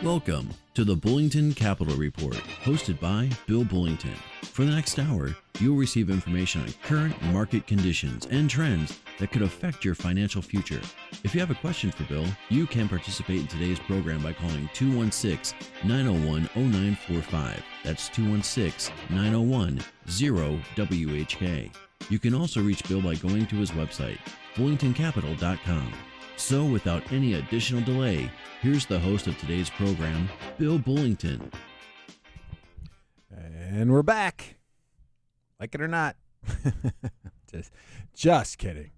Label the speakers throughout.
Speaker 1: Welcome to the Bullington Capital Report, hosted by Bill Bullington. For the next hour, you'll receive information on current market conditions and trends that could affect your financial future. If you have a question for Bill, you can participate in today's program by calling 216-901-0945. That's 216-901-0WHK. You can also reach Bill by going to his website, bullingtoncapital.com. So without any additional delay, here's the host of today's program, Bill Bullington.
Speaker 2: And we're back. Like it or not. just kidding.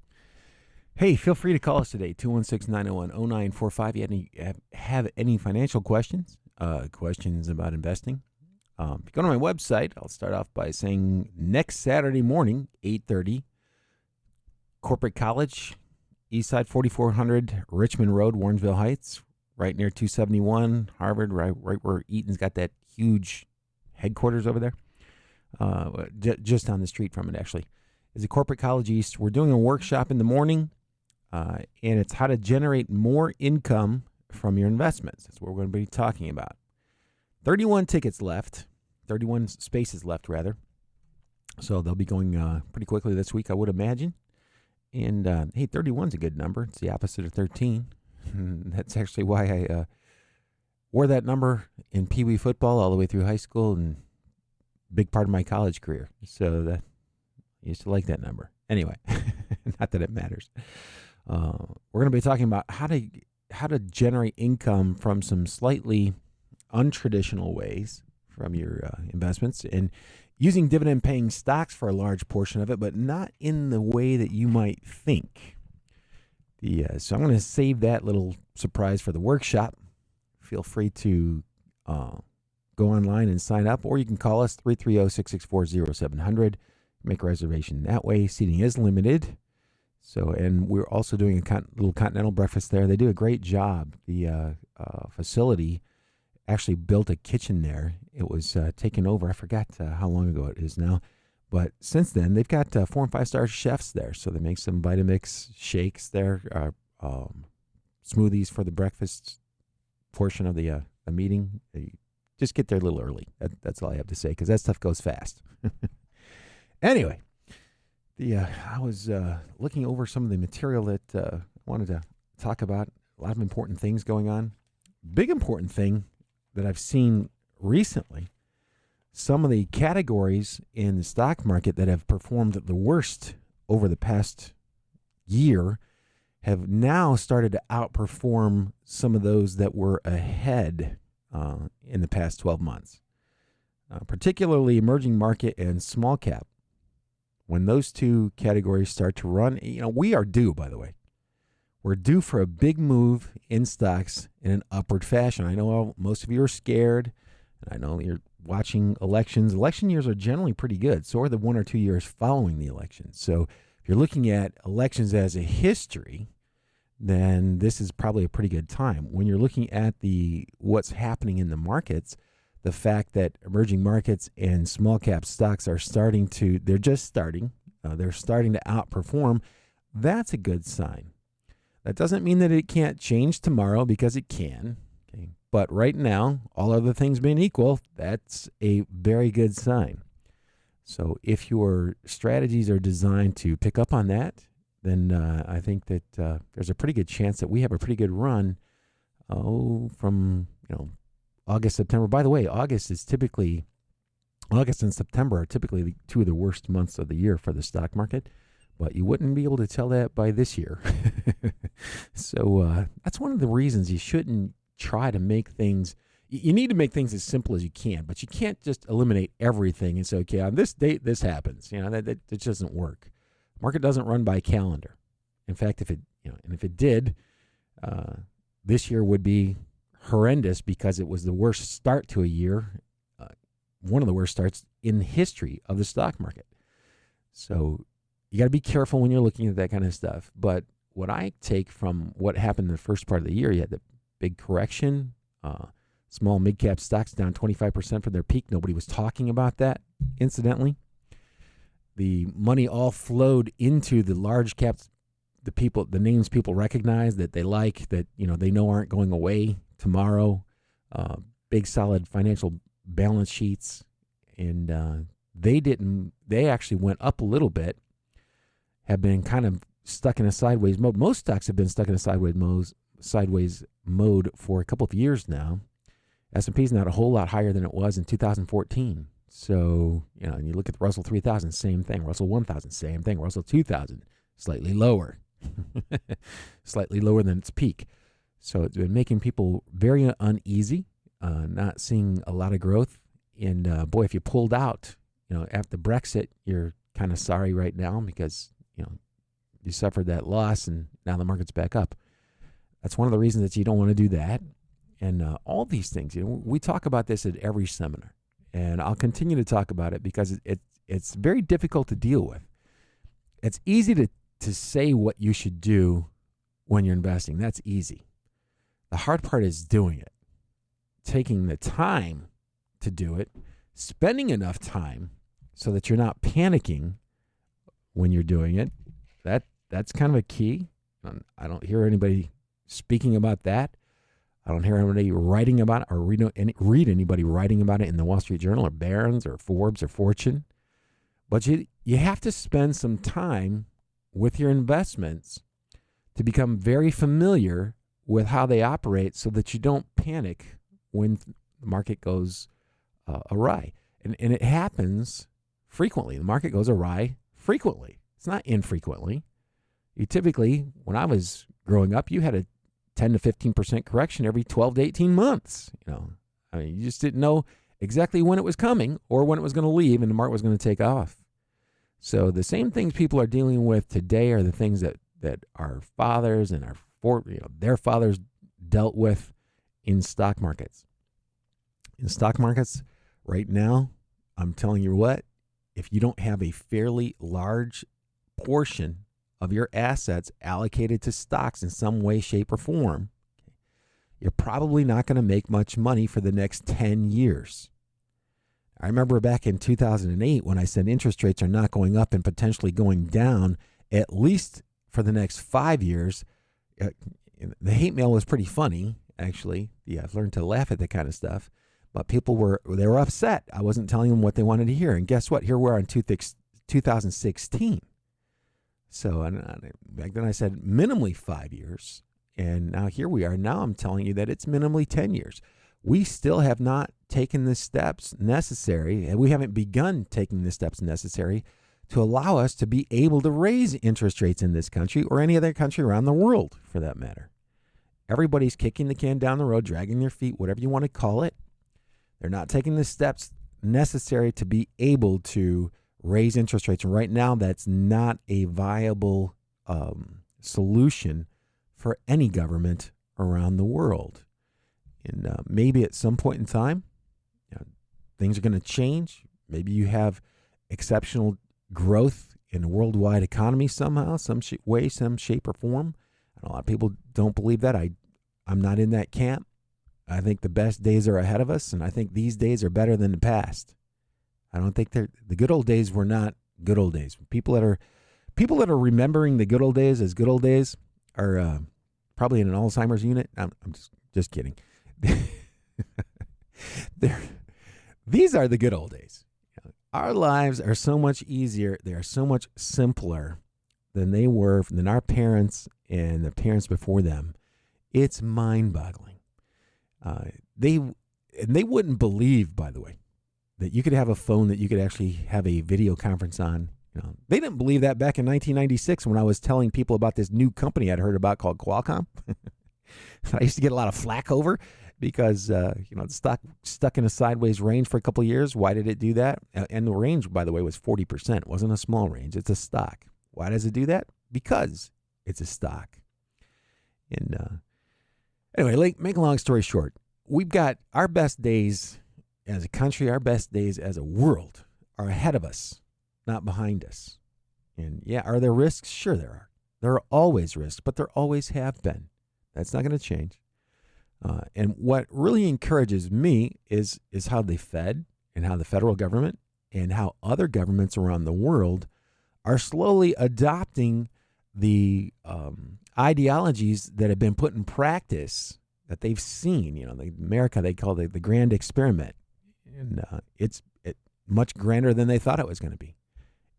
Speaker 2: Hey, feel free to call us today, 216-901-0945. You have any financial questions, questions about investing? If you go to my website, I'll start off by saying next Saturday morning, 8:30, Corporate College, Eastside 4400 Richmond Road, Warrensville Heights, right near 271 Harvard, right where Eaton's got that huge headquarters over there. Just down the street from it, actually, is a Corporate College East. We're doing a workshop in the morning, and it's how to generate more income from your investments. That's what we're going to be talking about. 31 tickets left, 31 spaces left, rather. So they'll be going pretty quickly this week, I would imagine. And, hey, 31's a good number. It's the opposite of 13. That's actually why I wore that number in Pee Wee football all the way through high school and big part of my college career. So that I used to like that number. Anyway, not that it matters. We're going to be talking about how to generate income from some slightly untraditional ways from your investments, and using dividend-paying stocks for a large portion of it, but not in the way that you might think. So I'm going to save that little surprise for the workshop. Feel free to go online and sign up, or you can call us, 330-664-0700. Make a reservation that way. Seating is limited. So, and we're also doing a little continental breakfast there. They do a great job. The facility actually built a kitchen there. It was taken over. I forgot how long ago it is now. But since then, they've got 4- and 5-star chefs there. So they make some Vitamix shakes there, smoothies for the breakfast portion of the meeting. They just get there a little early. That's all I have to say, because that stuff goes fast. Anyway, I was looking over some of the material that I wanted to talk about. A lot of important things going on. Big important thing that I've seen recently, some of the categories in the stock market that have performed the worst over the past year have now started to outperform some of those that were ahead in the past 12 months, particularly emerging market and small cap. When those two categories start to run, we are due, by the way. We're due for a big move in stocks in an upward fashion. I know most of you are scared, and I know you're watching elections. Election years are generally pretty good. So are the 1 or 2 years following the election. So if you're looking at elections as a history, then this is probably a pretty good time. When you're looking at what's happening in the markets, the fact that emerging markets and small cap stocks are starting to outperform, that's a good sign. That doesn't mean that it can't change tomorrow, because it can. Okay? But right now, all other things being equal, that's a very good sign. So if your strategies are designed to pick up on that, then I think that there's a pretty good chance that we have a pretty good run from August, September. By the way, August and September are typically two of the worst months of the year for the stock market. But you wouldn't be able to tell that by this year. So that's one of the reasons you shouldn't try to make things. You need to make things as simple as you can, but you can't just eliminate everything and say, okay, on this date this happens. That just doesn't work. Market doesn't run by calendar. In fact, if it did, this year would be horrendous, because it was the worst start to a year, one of the worst starts in the history of the stock market. So you got to be careful when you're looking at that kind of stuff. But what I take from what happened in the first part of the year, you had the big correction, small mid-cap stocks down 25% from their peak. Nobody was talking about that, incidentally. The money all flowed into the large caps, the names people recognize that they like, that they know aren't going away tomorrow. big solid financial balance sheets, and they actually went up a little bit, have been kind of stuck in a sideways mode. Most stocks have been stuck in a sideways mode for a couple of years now. S&P's not a whole lot higher than it was in 2014. So, and you look at the Russell 3000, same thing. Russell 1000, same thing. Russell 2000, slightly lower. Slightly lower than its peak. So it's been making people very uneasy, not seeing a lot of growth. And boy, if you pulled out, after Brexit, you're kind of sorry right now because, you suffered that loss and now the market's back up. That's one of the reasons that you don't want to do that. And all these things, we talk about this at every seminar, and I'll continue to talk about it because it's very difficult to deal with. It's easy to say what you should do when you're investing. That's easy. The hard part is doing it, taking the time to do it, spending enough time so that you're not panicking when you're doing it. That's kind of a key. I don't hear anybody speaking about that. I don't hear anybody writing about it or read anybody writing about it in the Wall Street Journal or Barron's or Forbes or Fortune. But you have to spend some time with your investments to become very familiar with how they operate so that you don't panic when the market goes awry. And it happens frequently. The market goes awry frequently. It's not infrequently. You typically, when I was growing up, you had a 10 to 15% correction every 12 to 18 months. You just didn't know exactly when it was coming or when it was going to leave and the market was going to take off. So the same things people are dealing with today are the things that our fathers and their fathers dealt with in stock markets. In stock markets right now, I'm telling you what, if you don't have a fairly large portion of your assets allocated to stocks in some way, shape, or form, you're probably not going to make much money for the next 10 years. I remember back in 2008 when I said interest rates are not going up and potentially going down at least for the next 5 years. The hate mail was pretty funny, actually. Yeah, I've learned to laugh at that kind of stuff. But people were upset. I wasn't telling them what they wanted to hear. And guess what? Here we are in 2016. So back then I said minimally 5 years, and now here we are. Now I'm telling you that it's minimally 10 years. We still have not taken the steps necessary, and we haven't begun taking the steps necessary to allow us to be able to raise interest rates in this country or any other country around the world, for that matter. Everybody's kicking the can down the road, dragging their feet, whatever you want to call it. They're not taking the steps necessary to be able to raise interest rates. And right now, that's not a viable solution for any government around the world. And maybe at some point in time, things are going to change. Maybe you have exceptional growth in the worldwide economy somehow, some way, some shape or form. And a lot of people don't believe that. I'm not in that camp. I think the best days are ahead of us, and I think these days are better than the past. I don't think the good old days were not good old days. People that are remembering the good old days as good old days are probably in an Alzheimer's unit. I'm just kidding. These are the good old days. Our lives are so much easier. They are so much simpler than our parents and the parents before them. It's mind-boggling. They wouldn't believe, by the way, that you could have a phone that you could actually have a video conference on. They didn't believe that back in 1996 when I was telling people about this new company I'd heard about called Qualcomm. I used to get a lot of flack over because the stock stuck in a sideways range for a couple of years. Why did it do that? And the range, by the way, was 40%. It wasn't a small range. It's a stock. Why does it do that? Because it's a stock. And anyway, make a long story short, we've got our best days as a country, our best days as a world are ahead of us, not behind us. And yeah, are there risks? Sure there are. There are always risks, but there always have been. That's not going to change. And what really encourages me is how the Fed and how the federal government and how other governments around the world are slowly adopting the ideologies that have been put in practice that they've seen. America, they call it the grand experiment. And it's much grander than they thought it was going to be.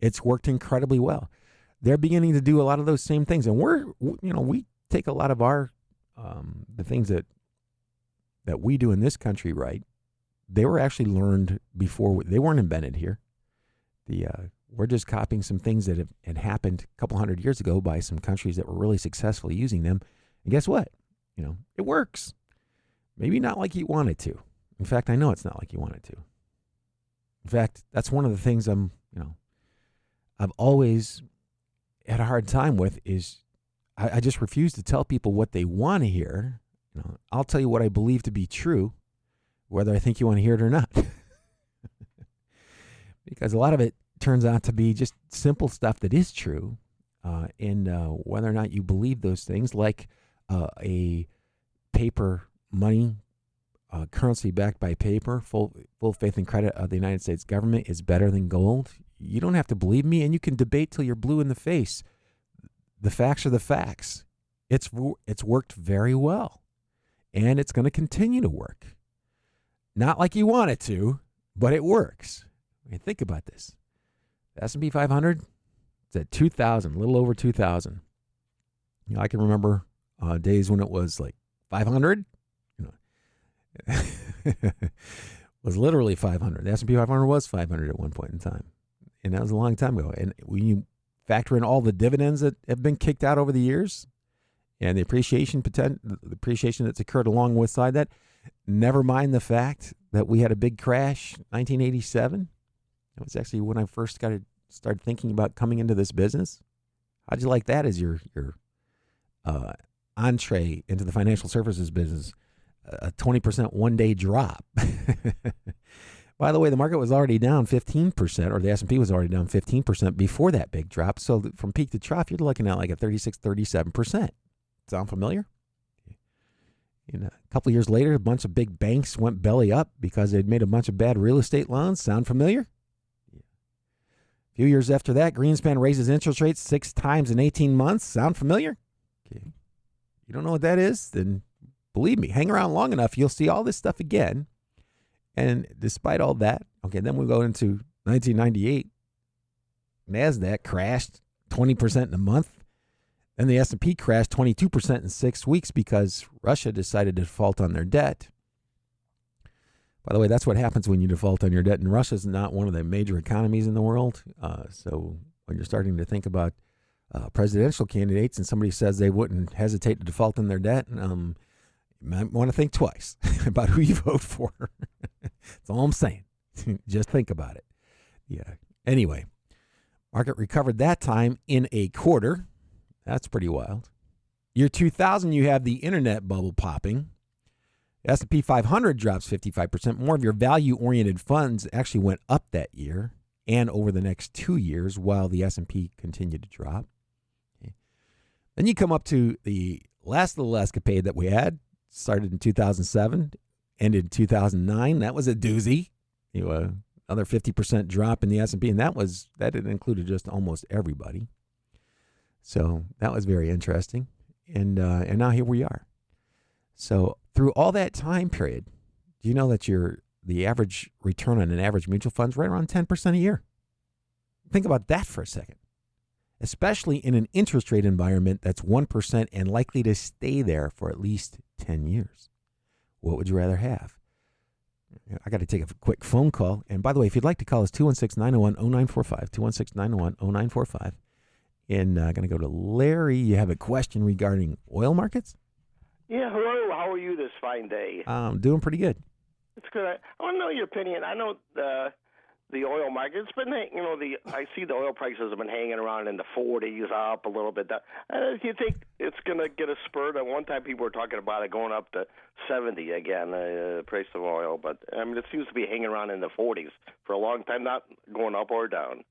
Speaker 2: It's worked incredibly well. They're beginning to do a lot of those same things. And we take a lot of our, the things that we do in this country right. They were actually learned before. They weren't invented here. We're just copying some things that had happened a couple hundred years ago by some countries that were really successful using them. And guess what? It works. Maybe not like you want it to. In fact, I know it's not like you want it to. In fact, that's one of the things I've always had a hard time with is I just refuse to tell people what they want to hear. I'll tell you what I believe to be true, whether I think you want to hear it or not. Because a lot of it turns out to be just simple stuff that is true. And whether or not you believe those things, like a paper money, currency backed by paper, full faith and credit of the United States government is better than gold. You don't have to believe me, and you can debate till you're blue in the face. The facts are the facts. It's worked very well, and it's going to continue to work. Not like you want it to, but it works. I mean, think about this. The S&P 500, it's at 2,000, a little over 2,000. I can remember days when it was like 500. Was literally 500. The S&P 500 was 500 at one point in time, and that was a long time ago. And when you factor in all the dividends that have been kicked out over the years, and the appreciation that's occurred alongside that, never mind the fact that we had a big crash, 1987. That was actually when I first started thinking about coming into this business. How'd you like that as your entree into the financial services business? A 20% one-day drop. By the way, the market was already down 15%, or the S&P was already down 15% before that big drop. So from peak to trough, you're looking at like a 36, 37%. Sound familiar? A couple of years later, a bunch of big banks went belly up because they'd made a bunch of bad real estate loans. Sound familiar? A few years after that, Greenspan raises interest rates 6 times in 18 months. Sound familiar? Okay. You don't know what that is? Then believe me, hang around long enough, you'll see all this stuff again. And despite all that, then we go into 1998. NASDAQ crashed 20% in a month. Then the S&P crashed 22% in 6 weeks because Russia decided to default on their debt. By the way, that's what happens when you default on your debt. And Russia's not one of the major economies in the world. So when you're starting to think about presidential candidates and somebody says they wouldn't hesitate to default on their debt, you might want to think twice about who you vote for. That's all I'm saying. Just think about it. Yeah. Anyway, market recovered that time in a quarter. That's pretty wild. Year 2000, you have the internet bubble popping. S&P 500 drops 55%. More of your value-oriented funds actually went up that year and over the next 2 years while the S&P continued to drop. Okay. Then you come up to the last little escapade that we had. Started in 2007, ended in 2009. That was a doozy. Another 50% drop in the S&P, and that included just almost everybody. So that was very interesting. And now here we are. So through all that time period, do you know that the average return on an average mutual fund is right around 10% a year? Think about that for a second. Especially in an interest rate environment that's 1% and likely to stay there for at least 10 years. What would you rather have? I got to take a quick phone call. And by the way, if you'd like to call us, 216-901-0945, 216-901-0945. And I'm going to go to Larry. You have a question regarding oil markets?
Speaker 3: Yeah, hello. How are you this fine day?
Speaker 2: I'm doing pretty good.
Speaker 3: It's good. I want to know your opinion. I know the oil market. It's been, I see the oil prices have been hanging around in the 40s, up a little bit. Do you think it's going to get a spurt? At one time, people were talking about it going up to 70 again, the price of oil. But it seems to be hanging around in the 40s for a long time, not going up or down.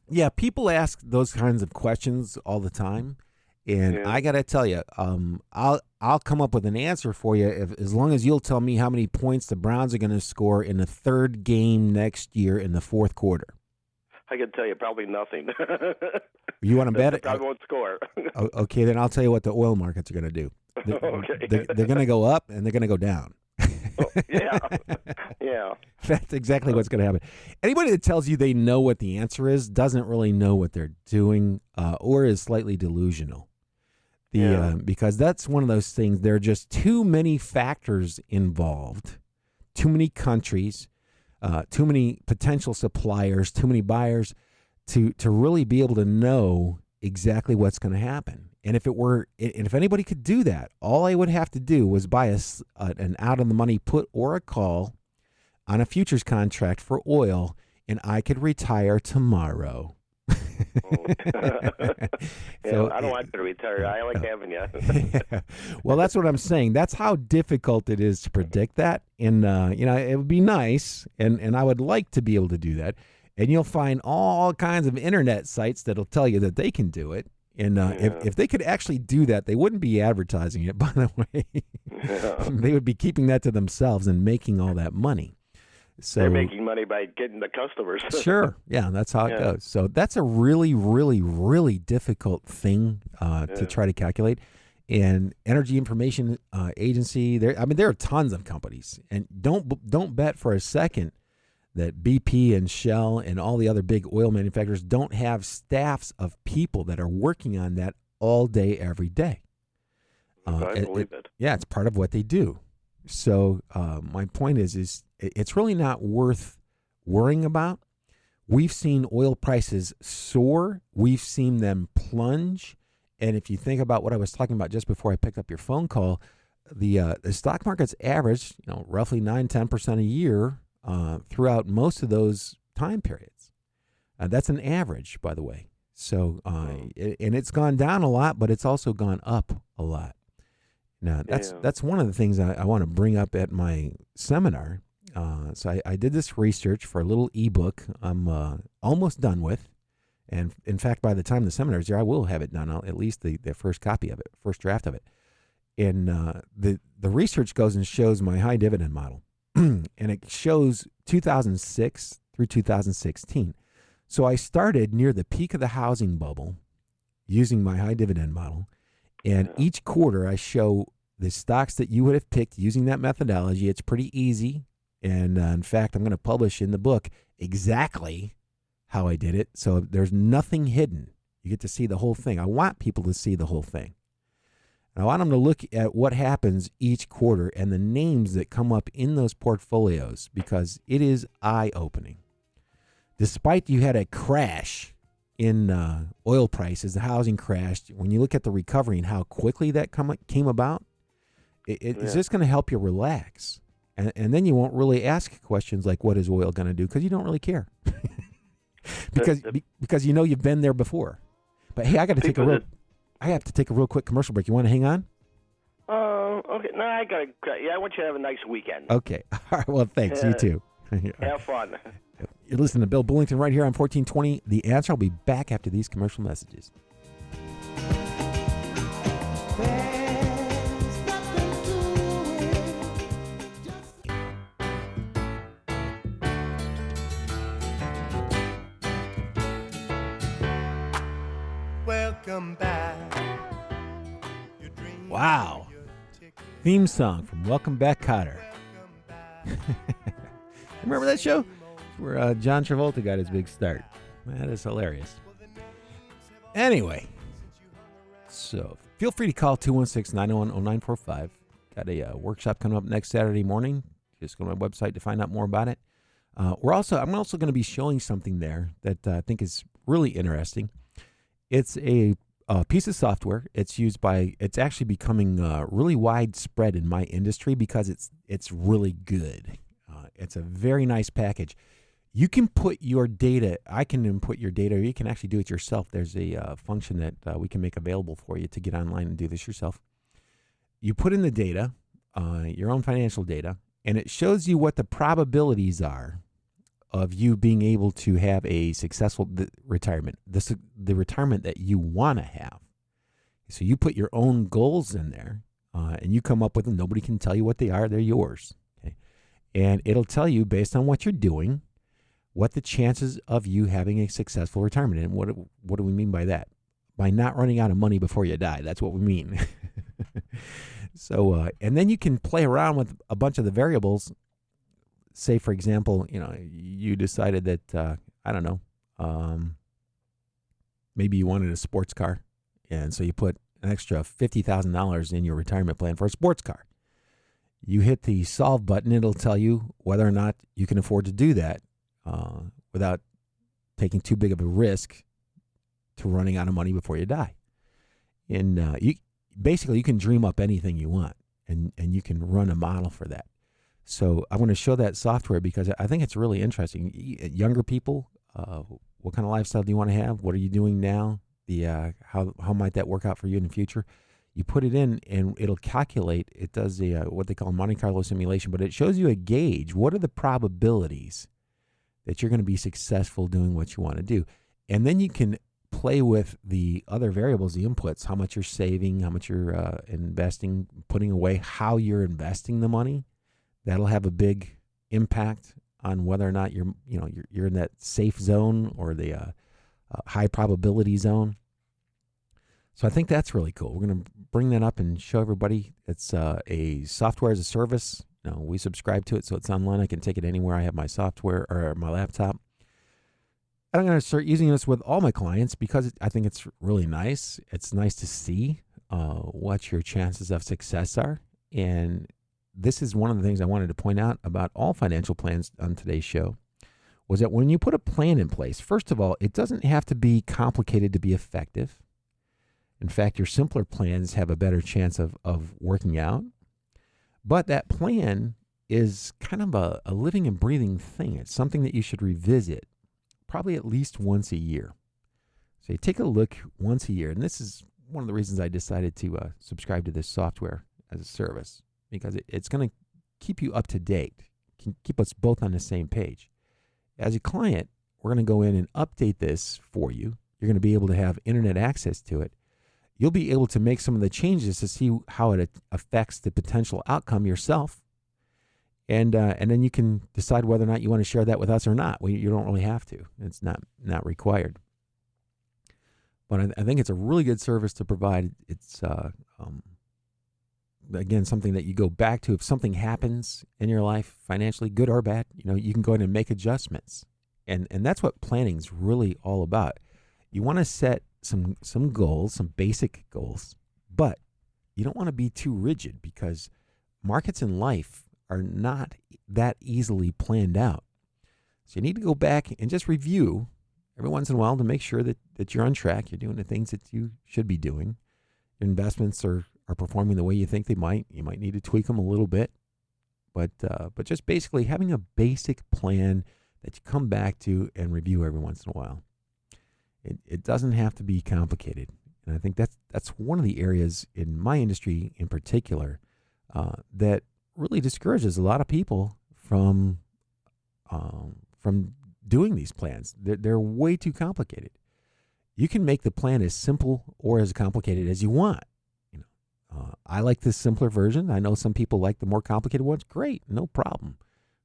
Speaker 2: Yeah, people ask those kinds of questions all the time. And I got to tell you, I'll come up with an answer for you as long as you'll tell me how many points the Browns are going to score in the third game next year in the fourth quarter.
Speaker 3: I can tell you probably nothing.
Speaker 2: You want to bet it?
Speaker 3: Probably won't score.
Speaker 2: Okay, then I'll tell you what the oil markets are going to do.
Speaker 3: Okay.
Speaker 2: They're going to go up and they're going to go down.
Speaker 3: Oh, yeah. Yeah.
Speaker 2: That's exactly what's going to happen. Anybody that tells you they know what the answer is doesn't really know what they're doing, or is slightly delusional. Because that's one of those things. There are just too many factors involved, too many countries, too many potential suppliers, too many buyers to really be able to know exactly what's going to happen. And if anybody could do that, all I would have to do was buy an out-of-the-money put or a call on a futures contract for oil, and I could retire tomorrow.
Speaker 3: So, I don't want to retire. I like having you.
Speaker 2: Well, that's what I'm saying. That's how difficult it is to predict that. And, it would be nice, and I would like to be able to do that. And you'll find all kinds of internet sites that'll tell you that they can do it. And if they could actually do that, they wouldn't be advertising it, by the way. They would be keeping that to themselves and making all that money. So
Speaker 3: they're making money by getting the customers.
Speaker 2: Sure. Yeah, that's how it goes. So that's a really, really, really difficult thing to try to calculate. And Energy Information Agency, there are tons of companies. And don't bet for a second that BP and Shell and all the other big oil manufacturers don't have staffs of people that are working on that all day, every day.
Speaker 3: I believe it.
Speaker 2: Yeah, it's part of what they do. So my point is it's really not worth worrying about. We've seen oil prices soar. We've seen them plunge. And if you think about what I was talking about just before I picked up your phone call, the stock market's averaged roughly 9-10% a year throughout most of those time periods. That's an average, by the way. So and it's gone down a lot, but it's also gone up a lot. Now, that's one of the things I want to bring up at my seminar. So I did this research for a little ebook I'm almost done with. And in fact, by the time the seminar is there, I will have it done, at least the first copy of it, first draft of it. And the research goes and shows my high dividend model. And it shows 2006 through 2016. So I started near the peak of the housing bubble using my high dividend model. And each quarter I show the stocks that you would have picked using that methodology. It's pretty easy. And in fact, I'm going to publish in the book exactly how I did it. So there's nothing hidden. You get to see the whole thing. I want people to see the whole thing. And I want them to look at what happens each quarter and the names that come up in those portfolios, because it is eye-opening. Despite you had a crash in oil prices, the housing crashed, when you look at the recovery and how quickly that came about, it's just going to help you relax. And then you won't really ask questions like, what is oil going to do? Because you don't really care. because you've been there before. But hey, I have to take a real quick commercial break. You want to hang on?
Speaker 3: Okay. No, I got to. Yeah, I want you to have a nice weekend.
Speaker 2: Okay. All right. Well, thanks. You too.
Speaker 3: Have fun.
Speaker 2: You're listening to Bill Bullington right here on 1420 The Answer. I'll be back after these commercial messages.
Speaker 4: Welcome back.
Speaker 2: Wow. Theme song from Welcome Back, Kotter. Remember that show? Where John Travolta got his big start. That is hilarious. Anyway, so feel free to call 216-901-0945. Got a workshop coming up next Saturday morning. Just go to my website to find out more about it. I'm also going to be showing something there that I think is really interesting. It's a piece of software. It's actually becoming really widespread in my industry because it's really good. It's a very nice package. You can put your data. I can input your data, or you can actually do it yourself. There's a function that we can make available for you to get online and do this yourself. You put in the data, your own financial data, and it shows you what the probabilities are of you being able to have a successful retirement, the retirement that you want to have. So you put your own goals in there, and you come up with them. Nobody can tell you what they are. They're yours. Okay? And it'll tell you, based on what you're doing, what the chances of you having a successful retirement. And what do we mean by that? By not running out of money before you die. That's what we mean. So, and then you can play around with a bunch of the variables. Say, for example, you decided that, I don't know, maybe you wanted a sports car. And so you put an extra $50,000 in your retirement plan for a sports car. You hit the solve button. It'll tell you whether or not you can afford to do that without taking too big of a risk to running out of money before you die. And you can dream up anything you want, and you can run a model for that. So I want to show that software because I think it's really interesting. Younger people, what kind of lifestyle do you want to have? What are you doing now? How might that work out for you in the future? You put it in, and it'll calculate. It does what they call Monte Carlo simulation, but it shows you a gauge. What are the probabilities that you're going to be successful doing what you want to do? And then you can play with the other variables, the inputs, how much you're saving, how much you're investing, putting away, how you're investing the money. That'll have a big impact on whether or not you're in that safe zone or the high probability zone. So I think that's really cool. We're going to bring that up and show everybody. It's a software as a service. We subscribe to it, so it's online. I can take it anywhere. I have my software or my laptop. And I'm going to start using this with all my clients because I think it's really nice. It's nice to see what your chances of success are. And this is one of the things I wanted to point out about all financial plans on today's show, was that when you put a plan in place, first of all, it doesn't have to be complicated to be effective. In fact, your simpler plans have a better chance of working out. But that plan is kind of a living and breathing thing. It's something that you should revisit probably at least once a year. So you take a look once a year. And this is one of the reasons I decided to subscribe to this software as a service, because it's going to keep you up to date, can keep us both on the same page. As a client, we're going to go in and update this for you. You're going to be able to have internet access to it. You'll be able to make some of the changes to see how it affects the potential outcome yourself. And then you can decide whether or not you want to share that with us or not. You don't really have to. It's not required. But I think it's a really good service to provide. It's, again, something that you go back to. If something happens in your life, financially, good or bad, you can go ahead and make adjustments. And that's what planning's really all about. You want to set some goals, some basic goals, but you don't want to be too rigid because markets in life are not that easily planned out. So you need to go back and just review every once in a while to make sure that you're on track. You're doing the things that you should be doing. Your investments are performing the way you think they might. You might need to tweak them a little bit, but just basically having a basic plan that you come back to and review every once in a while. It doesn't have to be complicated. And I think that's one of the areas in my industry in particular that really discourages a lot of people from doing these plans. They're way too complicated. You can make the plan as simple or as complicated as you want. I like this simpler version. I know some people like the more complicated ones. Great, no problem.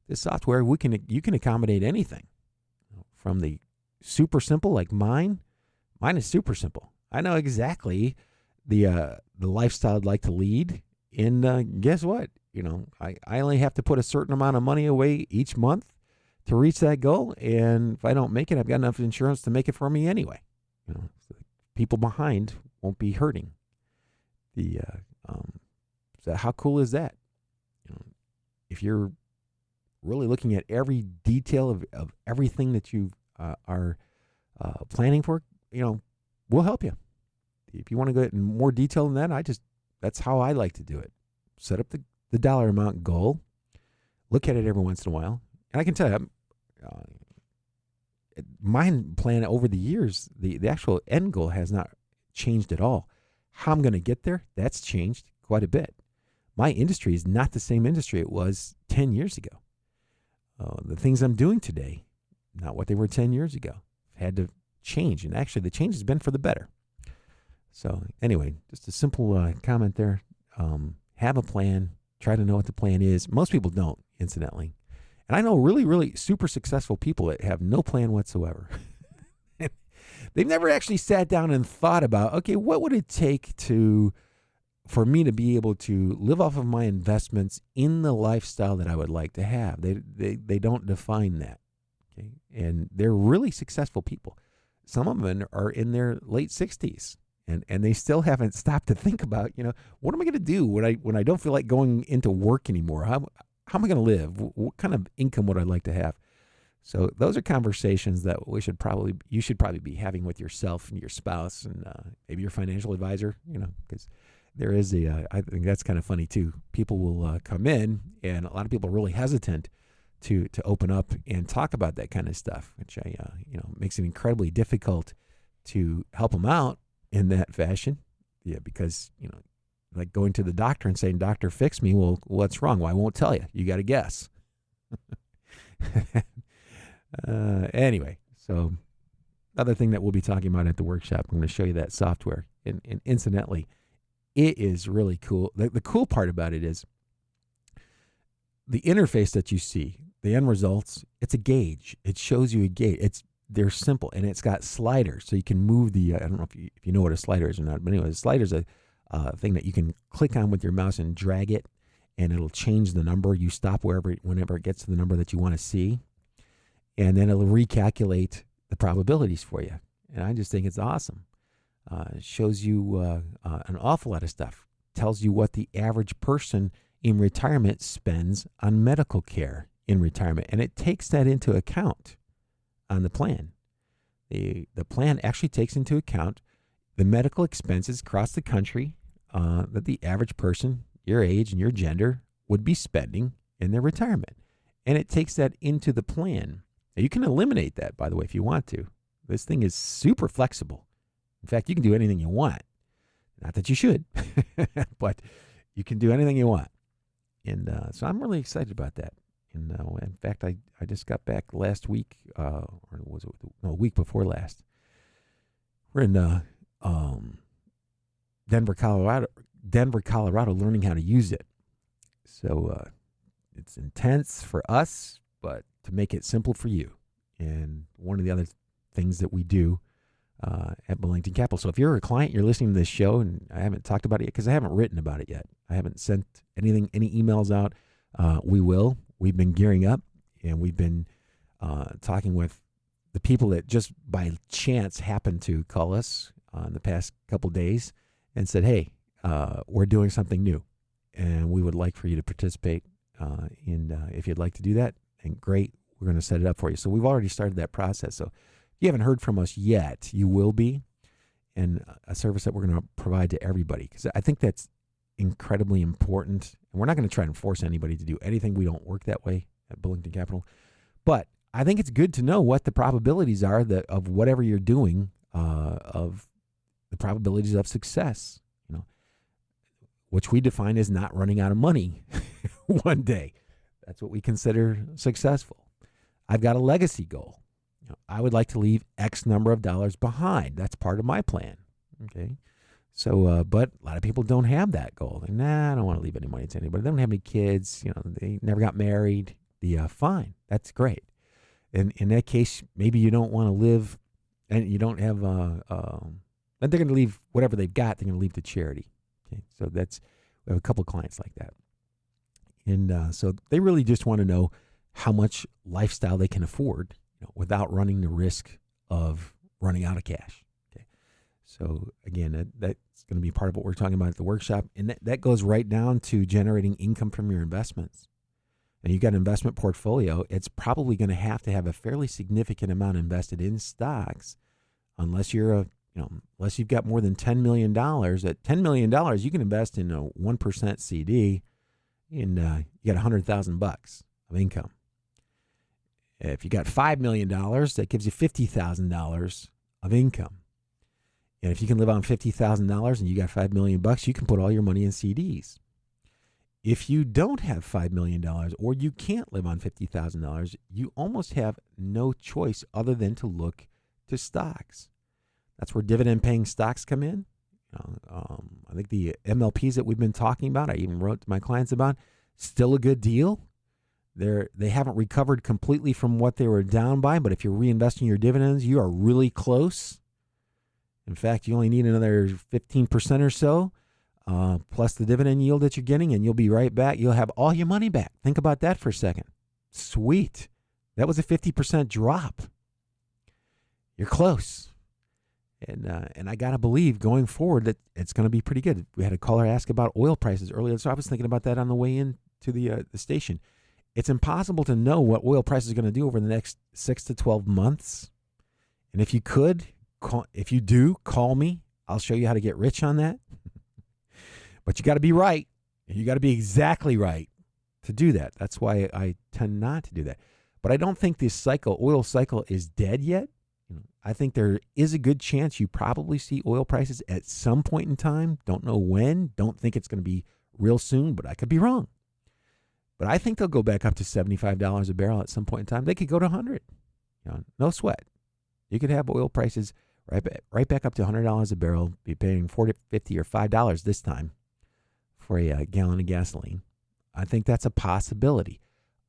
Speaker 2: This software, you can accommodate anything, from the super simple like mine. Mine is super simple. I know exactly the lifestyle I'd like to lead, and guess what? I only have to put a certain amount of money away each month to reach that goal, and if I don't make it, I've got enough insurance to make it for me anyway. So people behind won't be hurting. So how cool is that? If you're really looking at every detail of everything that you are planning for, we'll help you. If you want to go in more detail than that, that's how I like to do it. Set up the dollar amount goal, look at it every once in a while, and I can tell you, my plan over the years, the actual end goal has not changed at all. How I'm going to get there, that's changed quite a bit. My industry is not the same industry it was 10 years ago. The things I'm doing today, not what they were 10 years ago. Had to change, and actually the change has been for the better. So anyway, just a simple comment there. Have a plan. Try to know what the plan is. Most people don't, incidentally. And I know really, really super successful people that have no plan whatsoever. They've never actually sat down and thought about, okay, what would it take for me to be able to live off of my investments in the lifestyle that I would like to have. They don't define that. Okay? And they're really successful people. Some of them are in their late 60s, and they still haven't stopped to think about, what am I going to do when I don't feel like going into work anymore? How am I going to live? What kind of income would I like to have? So those are conversations that you should probably be having with yourself and your spouse and maybe your financial advisor, because there is I think that's kind of funny too. People will come in, and a lot of people are really hesitant to open up and talk about that kind of stuff, which makes it incredibly difficult to help them out in that fashion. Yeah, because like going to the doctor and saying, "Doctor, fix me." Well, what's wrong? Well, I won't tell you. You got to guess. Anyway, so other thing that we'll be talking about at the workshop, I'm going to show you that software. And incidentally, it is really cool. The cool part about it is the interface that you see, the end results, it's a gauge. It shows you a gauge. They're simple, and it's got sliders, so you can move the, I don't know if you know what a slider is or not, but anyway, a slider is a thing that you can click on with your mouse and drag it, and it'll change the number. You stop whenever it gets to the number that you want to see, and then it'll recalculate the probabilities for you. And I just think it's awesome. It shows you an awful lot of stuff. Tells you what the average person in retirement spends on medical care in retirement, and it takes that into account on the plan. The plan actually takes into account the medical expenses across the country that the average person, your age and your gender, would be spending in their retirement. And it takes that into the plan. Now, you can eliminate that, by the way, if you want to. This thing is super flexible. In fact, you can do anything you want. Not that you should, but you can do anything you want. And so I'm really excited about that. And in fact, I just got back last week, or was it a week before last. We're in Denver, Colorado, learning how to use it. So it's intense for us, but to make it simple for you. And one of the other things that we do at Bullington Capital. So if you're a client, you're listening to this show, and I haven't talked about it yet because I haven't written about it yet. I haven't sent any emails out. We will. We've been gearing up, and we've been talking with the people that just by chance happened to call us in the past couple days and said, "Hey, we're doing something new, and we would like for you to participate. If you'd like to do that, then great. We're going to set it up for you." So we've already started that process. So if you haven't heard from us yet, you will be, and a service that we're going to provide to everybody, because I think that's incredibly important. And we're not going to try and force anybody to do anything. We don't work that way at Bullington Capital. But I think it's good to know what the probabilities are of whatever you're doing, of the probabilities of success, which we define as not running out of money one day. That's what we consider successful. I've got a legacy goal. I would like to leave X number of dollars behind. That's part of my plan. Okay. So, but a lot of people don't have that goal. Like, I don't want to leave any money to anybody. They don't have any kids. They never got married. Fine. That's great. And in that case, maybe you don't want to live, and you don't have, and they're going to leave whatever they've got. They're going to leave to charity. Okay. So we have a couple clients like that. And so they really just want to know how much lifestyle they can afford, without running the risk of running out of cash. Okay. So again, that's going to be part of what we're talking about at the workshop. And that goes right down to generating income from your investments. And you've got an investment portfolio. It's probably going to have a fairly significant amount invested in stocks, unless unless you've got more than $10 million. At $10 million, you can invest in a 1% CD, and you got $100,000 of income. If you got $5 million, that gives you $50,000 of income. And if you can live on $50,000 and you got $5 million, you can put all your money in CDs. If you don't have $5 million or you can't live on $50,000, you almost have no choice other than to look to stocks. That's where dividend-paying stocks come in. I think the MLPs that we've been talking about, I even wrote to my clients about, still a good deal. They haven't recovered completely from what they were down by, but if you're reinvesting your dividends, you are really close. In fact, you only need another 15% or so. plus the dividend yield that you're getting, and you'll be right back. You'll have all your money back. Think about that for a second. Sweet. That was a 50% drop. You're close. And I got to believe going forward that it's going to be pretty good. We had a caller ask about oil prices earlier, so I was thinking about that on the way in to the station. It's impossible to know what oil prices are going to do over the next 6 to 12 months. And if you do, call me. I'll show you how to get rich on that. But you got to be right. You got to be exactly right to do that. That's why I tend not to do that. But I don't think this oil cycle is dead yet. I think there is a good chance you probably see oil prices at some point in time. Don't know when. Don't think it's going to be real soon, but I could be wrong. But I think they'll go back up to $75 a barrel at some point in time. They could go to 100. No sweat. You could have oil prices right back up to $100 a barrel, be paying $4, $50, or $5 this time for a gallon of gasoline. I think that's a possibility.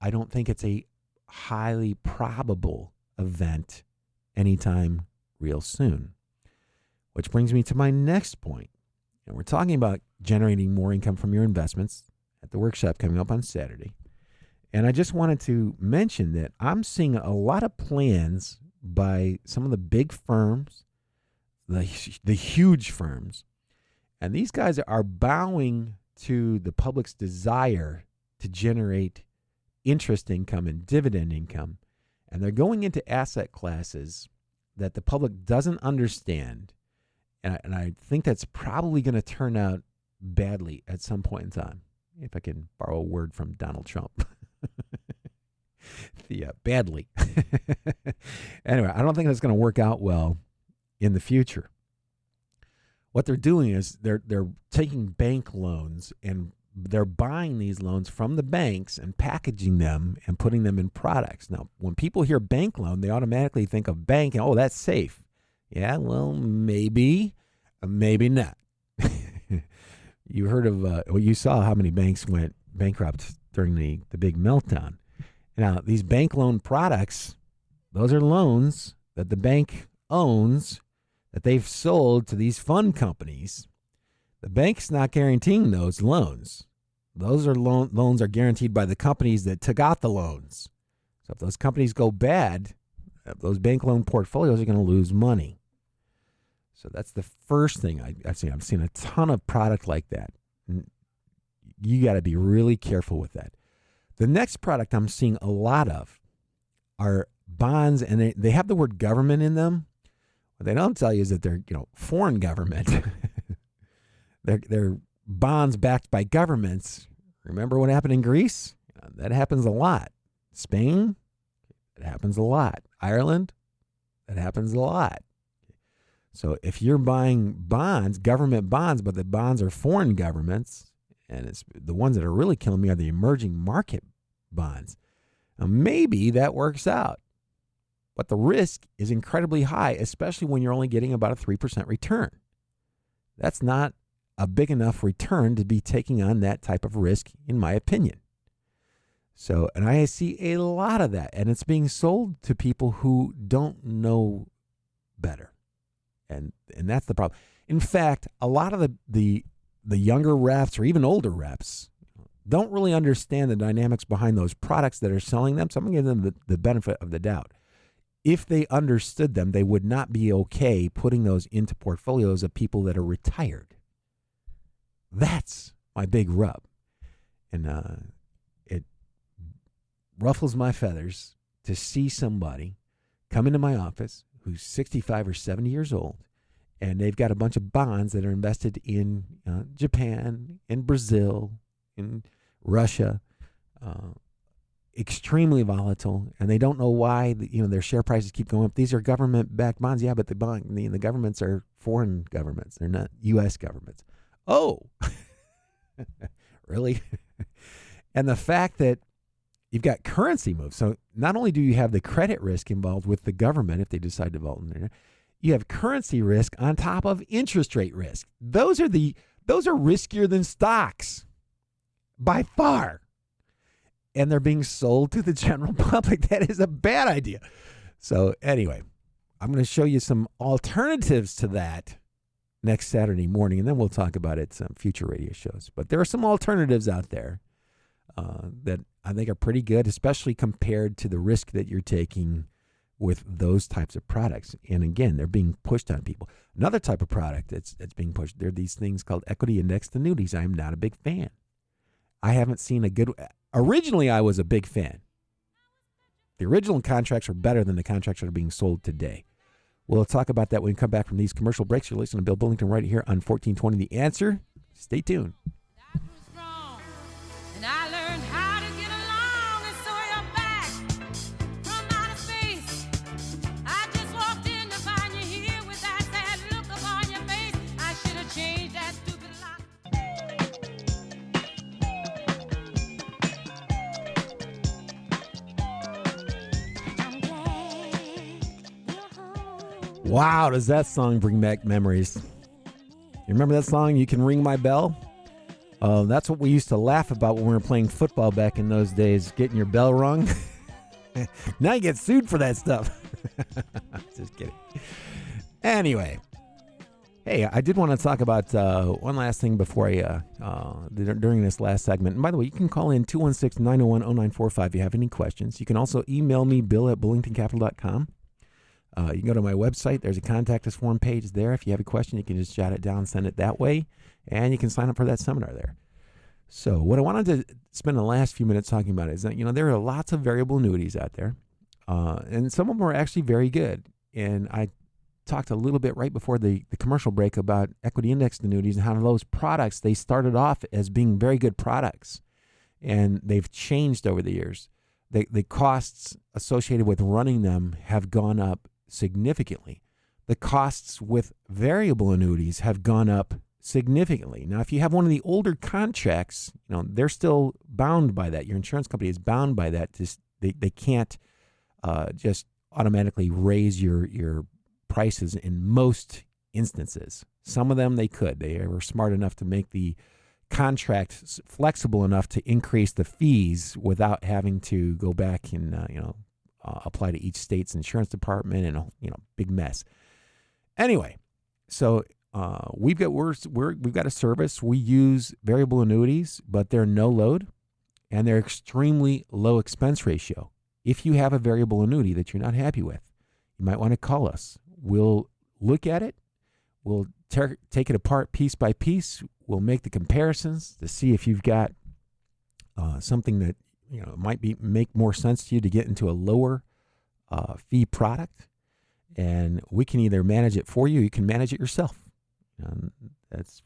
Speaker 2: I don't think it's a highly probable event anytime real soon. Which brings me to my next point. And we're talking about generating more income from your investments at the workshop coming up on Saturday. And I just wanted to mention that I'm seeing a lot of plans by some of the big firms, the huge firms, and these guys are bowing to the public's desire to generate interest income and dividend income, and they're going into asset classes that the public doesn't understand, and I think that's probably going to turn out badly at some point in time, if I can borrow a word from Donald Trump. Badly. Anyway, I don't think that's going to work out well in the future. What they're doing is they're taking bank loans and they're buying these loans from the banks and packaging them and putting them in products. Now, when people hear bank loan, they automatically think of bank and, oh, that's safe. Yeah, well, maybe not. You heard of, you saw how many banks went bankrupt during the big meltdown. Now, these bank loan products, those are loans that the bank owns that they've sold to these fund companies. The bank's not guaranteeing those loans. Those are loans are guaranteed by the companies that took out the loans. So if those companies go bad, those bank loan portfolios are going to lose money. So that's the first thing I've seen. I've seen a ton of product like that. You got to be really careful with that. The next product I'm seeing a lot of are bonds, and they have the word government in them. What they don't tell you is that they're foreign government. They're bonds backed by governments. Remember what happened in Greece? That happens a lot. Spain, it happens a lot. Ireland, that happens a lot. So if you're buying bonds, government bonds, but the bonds are foreign governments, and it's the ones that are really killing me are the emerging market bonds. Now, maybe that works out, but the risk is incredibly high, especially when you're only getting about a 3% return. That's not a big enough return to be taking on that type of risk, in my opinion. So, and I see a lot of that, and it's being sold to people who don't know better. And that's the problem. In fact, a lot of the younger reps or even older reps don't really understand the dynamics behind those products that are selling them. So I'm going to give them the benefit of the doubt. If they understood them, they would not be okay putting those into portfolios of people that are retired. That's my big rub. And it ruffles my feathers to see somebody come into my office who's 65 or 70 years old, and they've got a bunch of bonds that are invested in Japan, in Brazil, in Russia, extremely volatile, and they don't know why their share prices keep going up. These are government-backed bonds, yeah, but the governments are foreign governments. They're not U.S. governments. Oh, really? And the fact that you've got currency moves. So not only do you have the credit risk involved with the government if they decide to vote in there, you have currency risk on top of interest rate risk. Those are riskier than stocks by far. And they're being sold to the general public. That is a bad idea. So anyway, I'm going to show you some alternatives to that next Saturday morning, and then we'll talk about it some future radio shows. But there are some alternatives out there that I think are pretty good, especially compared to the risk that you're taking with those types of products. And again, they're being pushed on people. Another type of product that's being pushed, there are these things called equity indexed annuities. I'm not a big fan. I haven't seen a good. Originally, I was a big fan. The original contracts are better than the contracts that are being sold today. We'll talk about that when we come back from these commercial breaks. You're listening to Bill Bullington right here on 1420 The Answer. Stay tuned.
Speaker 5: That was wrong, and I learned how to get along, and so you're back from outer space. I just walked in to find you here with that sad look upon your face. I should have changed that stupid lock. I'm glad you're home.
Speaker 2: Wow, does that song bring back memories? You remember that song, You Can Ring My Bell? That's what we used to laugh about when we were playing football back in those days, getting your bell rung. Now you get sued for that stuff. Just kidding. Anyway, hey, I did want to talk about one last thing before during this last segment. And by the way, you can call in 216-901-0945 if you have any questions. You can also email me, bill@bullingtoncapital.com. You can go to my website. There's a contact us form page there. If you have a question, you can just jot it down, send it that way, and you can sign up for that seminar there. So what I wanted to spend the last few minutes talking about is that, there are lots of variable annuities out there, and some of them are actually very good. And I talked a little bit right before the commercial break about equity indexed annuities and how those products, they started off as being very good products, and they've changed over the years. The costs associated with running them have gone up significantly. The costs with variable annuities have gone up significantly. Now, if you have one of the older contracts, they're still bound by that. Your insurance company is bound by that. They can't just automatically raise your prices in most instances. Some of them they could. They were smart enough to make the contract flexible enough to increase the fees without having to go back and apply to each state's insurance department and big mess. Anyway, so we've got a service. We use variable annuities, but they're no load and they're extremely low expense ratio. If you have a variable annuity that you're not happy with, you might want to call us. We'll look at it. We'll take it apart piece by piece. We'll make the comparisons to see if you've got something that might make more sense to you to get into a lower fee product, and we can either manage it for you. You can manage it yourself.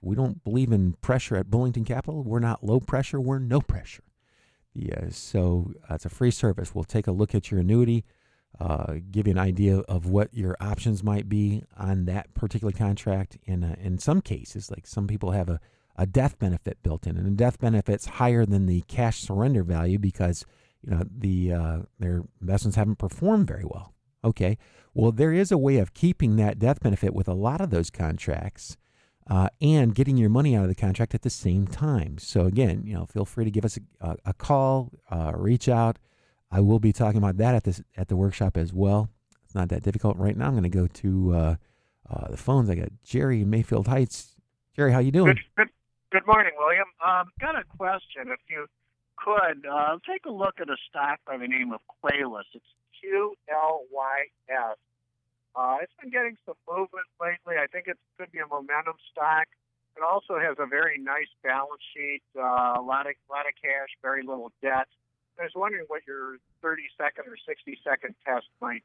Speaker 2: We don't believe in pressure at Bullington Capital. We're not low pressure. We're no pressure. So it's a free service. We'll take a look at your annuity, give you an idea of what your options might be on that particular contract. In some cases, like some people have a death benefit built in, and the death benefit's higher than the cash surrender value because their investments haven't performed very well. Okay, well, there is a way of keeping that death benefit with a lot of those contracts and getting your money out of the contract at the same time. So again, feel free to give us a call, reach out. I will be talking about that at the workshop as well. It's not that difficult. Right now, I'm going to go to the phones. I got Jerry in Mayfield Heights. Jerry, how you doing?
Speaker 6: Good morning, William. Got a question. If you could take a look at a stock by the name of Qualis. It's QLYS. It's been getting some movement lately. I think it could be a momentum stock. It also has a very nice balance sheet, a lot of cash, very little debt. I was wondering what your 30-second or 60-second test might,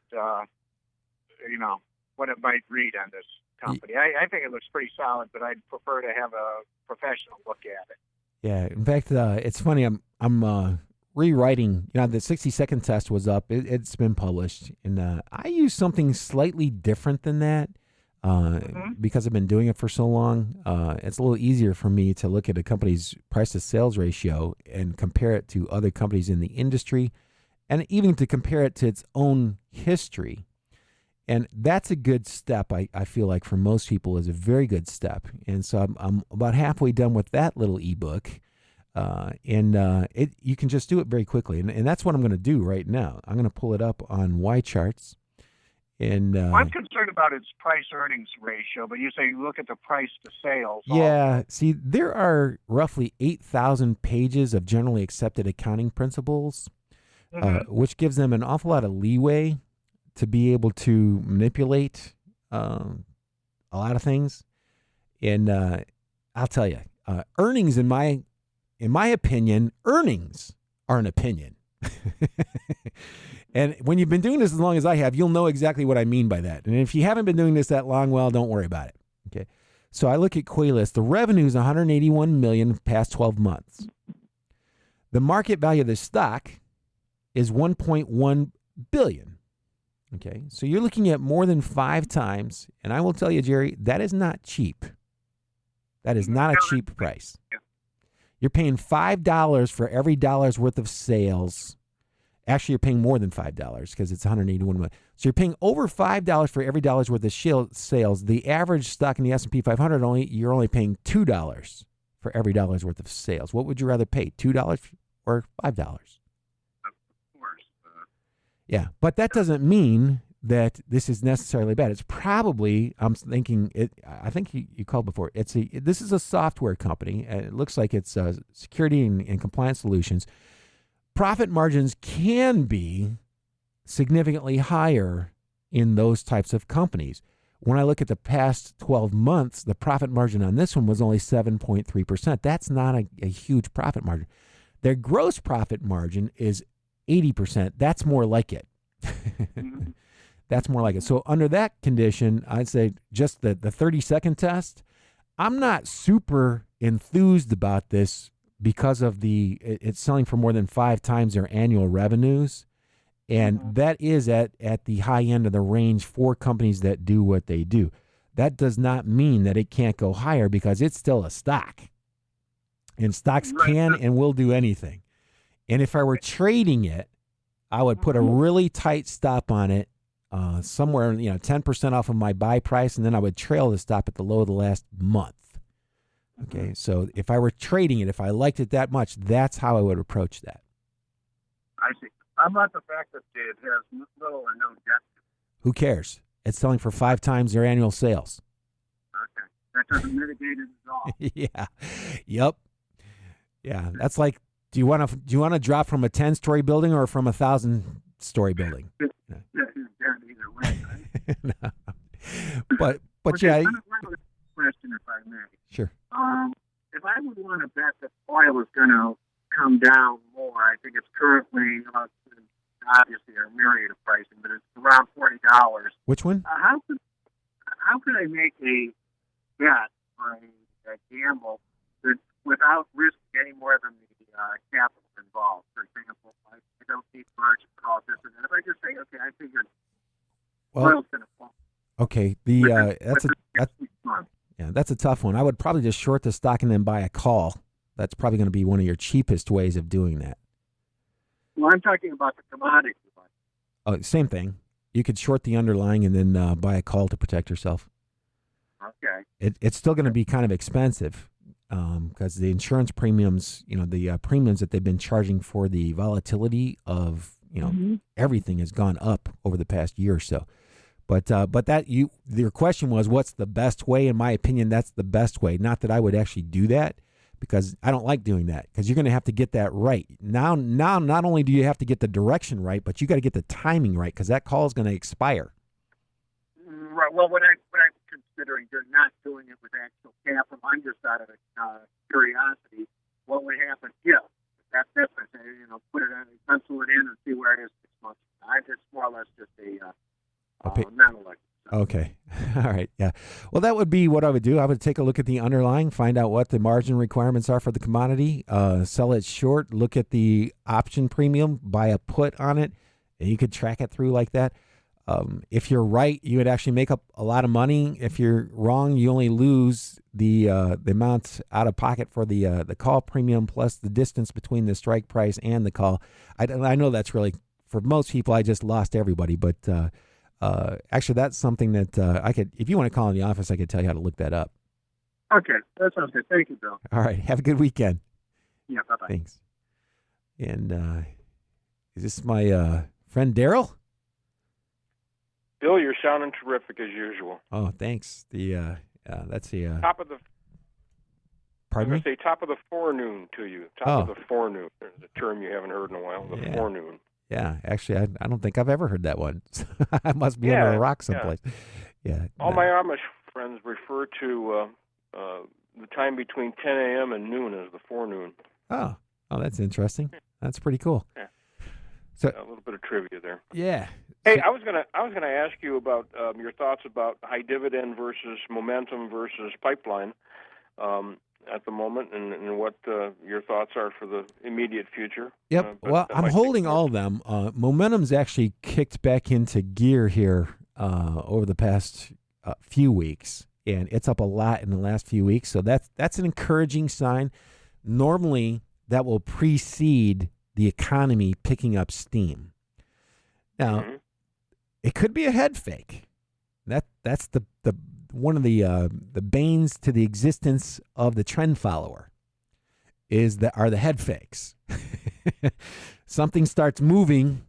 Speaker 6: what it might read on this company. I think it looks pretty solid, but I'd prefer to have a professional look at it.
Speaker 2: Yeah, in fact, it's funny. I'm rewriting. The 60-second test was up. It's been published, and I use something slightly different than that because I've been doing it for so long. It's a little easier for me to look at a company's price-to-sales ratio and compare it to other companies in the industry, and even to compare it to its own history. And that's a good step, I feel like, for most people is a very good step. And so I'm about halfway done with that little ebook. You can just do it very quickly. And that's what I'm going to do right now. I'm going to pull it up on Y Charts. And
Speaker 6: I'm concerned about its price-earnings ratio, but you say you look at the price to sales.
Speaker 2: yeah, see, there are roughly 8,000 pages of generally accepted accounting principles, which gives them an awful lot of leeway to be able to manipulate a lot of things. And I'll tell you, earnings, in my opinion, earnings are an opinion. And when you've been doing this as long as I have, you'll know exactly what I mean by that. And if you haven't been doing this that long, well, don't worry about it. Okay. So I look at Quaylist. The revenue is $181 million past 12 months. The market value of the stock is $1.1 billion. Okay. So you're looking at more than 5 times. And I will tell you, Jerry, that is not cheap. That is not a cheap price. You're paying $5 for every dollar's worth of sales. Actually, you're paying more than $5 because it's $181 million. So you're paying over $5 for every dollar's worth of sales. The average stock in the S&P 500 you're only paying $2 for every dollar's worth of sales. What would you rather pay, $2 or $5? Of course. Yeah, but that doesn't mean that this is necessarily bad. It's probably, I'm thinking, I think you called before. This is a software company. It looks like it's security and compliance solutions. Profit margins can be significantly higher in those types of companies. When I look at the past 12 months, the profit margin on this one was only 7.3%. That's not a huge profit margin. Their gross profit margin is 80%. That's more like it. That's more like it. So under that condition, I'd say just the 30-second test, I'm not super enthused about this because of it's selling for more than 5 times their annual revenues. And that is at the high end of the range for companies that do what they do. That does not mean that it can't go higher because it's still a stock. And stocks can and will do anything. And if I were trading it, I would put a really tight stop on it, somewhere 10% off of my buy price, and then I would trail the stop at the low of the last month. Okay, so if I were trading it, if I liked it that much, that's how I would approach that.
Speaker 6: I see. How about the fact that it has little or no debt?
Speaker 2: Who cares? It's selling for 5 times their annual sales.
Speaker 6: Okay, that doesn't mitigate it at all.
Speaker 2: Yeah. Yep. Yeah, that's like, do you want to drop from a 10-story building or from a 1,000-story building?
Speaker 6: It's dead either way, right?
Speaker 2: No. But
Speaker 6: okay,
Speaker 2: yeah.
Speaker 6: One question, if I may.
Speaker 2: Sure.
Speaker 6: If I would want to bet that oil is going to come down more, I think it's currently, obviously, a myriad of pricing, but it's around $40.
Speaker 2: Which one?
Speaker 6: How could I make a bet or a gamble that without risking any more than the capital involved? For example, I don't need margin calls, this and that. If I just say, okay, I figured oil's going to fall.
Speaker 2: Okay, that's a tough one. I would probably just short the stock and then buy a call. That's probably going to be one of your cheapest ways of doing that.
Speaker 6: Well, I'm talking about the commodity.
Speaker 2: Oh, same thing. You could short the underlying and then buy a call to protect yourself.
Speaker 6: Okay.
Speaker 2: It's still going to be kind of expensive because the insurance premiums, the premiums that they've been charging for the volatility of, everything has gone up over the past year or so. But your question was, what's the best way? In my opinion, that's the best way. Not that I would actually do that, because I don't like doing that, because you're going to have to get that right. Now, not only do you have to get the direction right, but you got to get the timing right, because that call is going to expire.
Speaker 6: Right. Well, what I'm considering, you're not doing it with actual capital. I'm just out of curiosity. What would happen if that's it? Put it on, pencil it in, and see where it is 6 months. It's more or less just a mental like.
Speaker 2: Okay. All right. Yeah. Well, that would be what I would do. I would take a look at the underlying, find out what the margin requirements are for the commodity, sell it short, look at the option premium, buy a put on it, and you could track it through like that. If you're right, you would actually make up a lot of money. If you're wrong, you only lose the amount out of pocket for the call premium plus the distance between the strike price and the call. I know that's really, for most people, I just lost everybody, but actually, that's something that I could, if you want to call in the office, I could tell you how to look that up.
Speaker 6: Okay, that sounds good. Thank you, Bill.
Speaker 2: All right, have a good weekend.
Speaker 6: Yeah, bye-bye.
Speaker 2: Thanks. And is this my friend Daryl?
Speaker 7: Bill, you're sounding terrific as usual.
Speaker 2: Oh, thanks. That's the
Speaker 7: Top of the.
Speaker 2: pardon
Speaker 7: I'm
Speaker 2: me.
Speaker 7: going to say top of the forenoon to you. Top of the forenoon. There's a term you haven't heard in a while. The forenoon.
Speaker 2: Yeah, actually, I don't think I've ever heard that one. I must be under a rock someplace. Yeah.
Speaker 7: All my Amish friends refer to the time between 10 a.m. and noon as the forenoon.
Speaker 2: Oh, that's interesting. That's pretty cool.
Speaker 7: Yeah.
Speaker 2: So
Speaker 7: a little bit of trivia there.
Speaker 2: Yeah.
Speaker 7: Hey, I was gonna ask you about your thoughts about high dividend versus momentum versus pipeline at the moment, and what your thoughts are for the immediate future.
Speaker 2: Yep. Well, I'm holding all of them. Momentum's actually kicked back into gear here over the past few weeks, and it's up a lot in the last few weeks. So that's an encouraging sign. Normally, that will precede the economy picking up steam. Now, it could be a head fake. That's the one of the banes to the existence of the trend follower are the head fakes. Something starts moving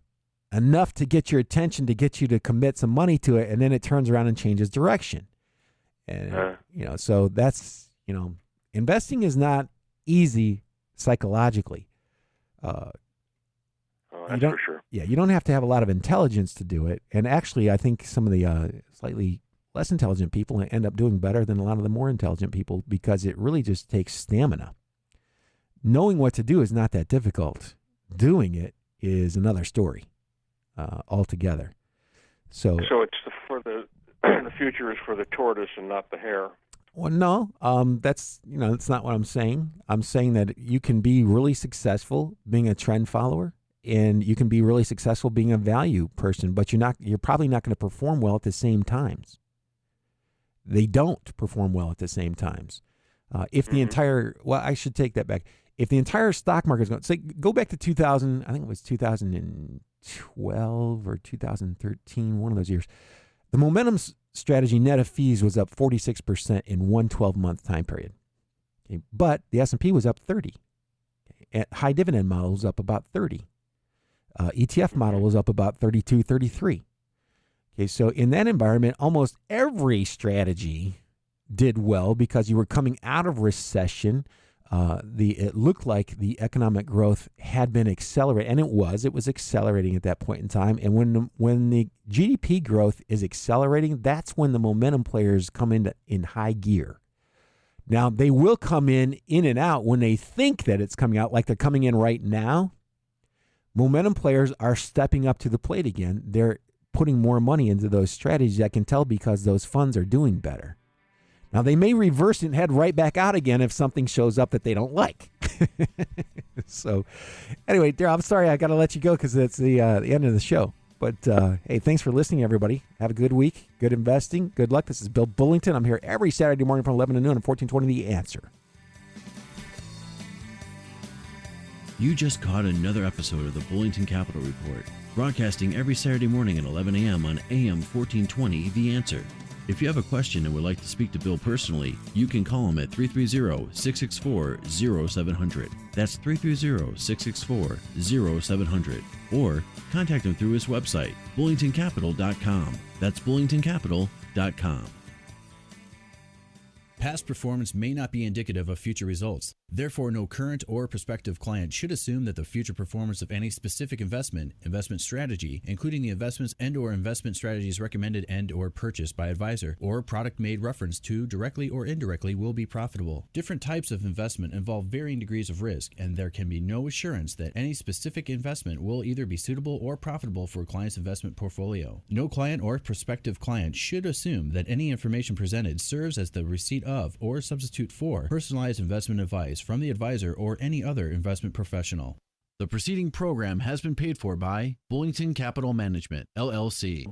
Speaker 2: enough to get your attention, to get you to commit some money to it, and then it turns around and changes direction. And so that's investing is not easy psychologically.
Speaker 7: That's for sure.
Speaker 2: Yeah, you don't have to have a lot of intelligence to do it. And actually, I think some of the slightly less intelligent people end up doing better than a lot of the more intelligent people, because it really just takes stamina. Knowing what to do is not that difficult. Doing it is another story altogether. So
Speaker 7: it's the future is for the tortoise and not the hare.
Speaker 2: Well, no, that's not what I'm saying. I'm saying that you can be really successful being a trend follower, and you can be really successful being a value person, but you're probably not going to perform well at the same times. They don't perform well at the same times. If the I should take that back. If the entire stock market is going, say, go back to 2000, I think it was 2012 or 2013, one of those years. The momentum strategy net of fees was up 46% in one 12-month time period. Okay, but the S&P was up 30. High dividend model was up about 30. ETF model was up about 32, 33. Okay, so in that environment, almost every strategy did well because you were coming out of recession. It looked like the economic growth had been accelerating, and it was accelerating at that point in time. And when the GDP growth is accelerating, that's when the momentum players come in high gear. Now, they will come in and out when they think that it's coming out, like they're coming in right now. Momentum players are stepping up to the plate again. They're putting more money into those strategies. I can tell because those funds are doing better. Now, they may reverse it and head right back out again if something shows up that they don't like. So, anyway, Darryl, I'm sorry I got to let you go because it's the end of the show. But, hey, thanks for listening, everybody. Have a good week, good investing, good luck. This is Bill Bullington. I'm here every Saturday morning from 11 to noon on 1420 The Answer.
Speaker 1: You just caught another episode of the Bullington Capital Report, broadcasting every Saturday morning at 11 a.m. on AM 1420 The Answer. If you have a question and would like to speak to Bill personally, you can call him at 330-664-0700. That's 330-664-0700. Or contact him through his website, bullingtoncapital.com. That's bullingtoncapital.com.
Speaker 8: Past performance may not be indicative of future results. Therefore, no current or prospective client should assume that the future performance of any specific investment strategy, including the investments and/or investment strategies recommended and/or purchased by advisor, or product made reference to directly or indirectly, will be profitable. Different types of investment involve varying degrees of risk, and there can be no assurance that any specific investment will either be suitable or profitable for a client's investment portfolio. No client or prospective client should assume that any information presented serves as the receipt of or substitute for personalized investment advice from the advisor or any other investment professional.
Speaker 1: The preceding program has been paid for by Bullington Capital Management, LLC.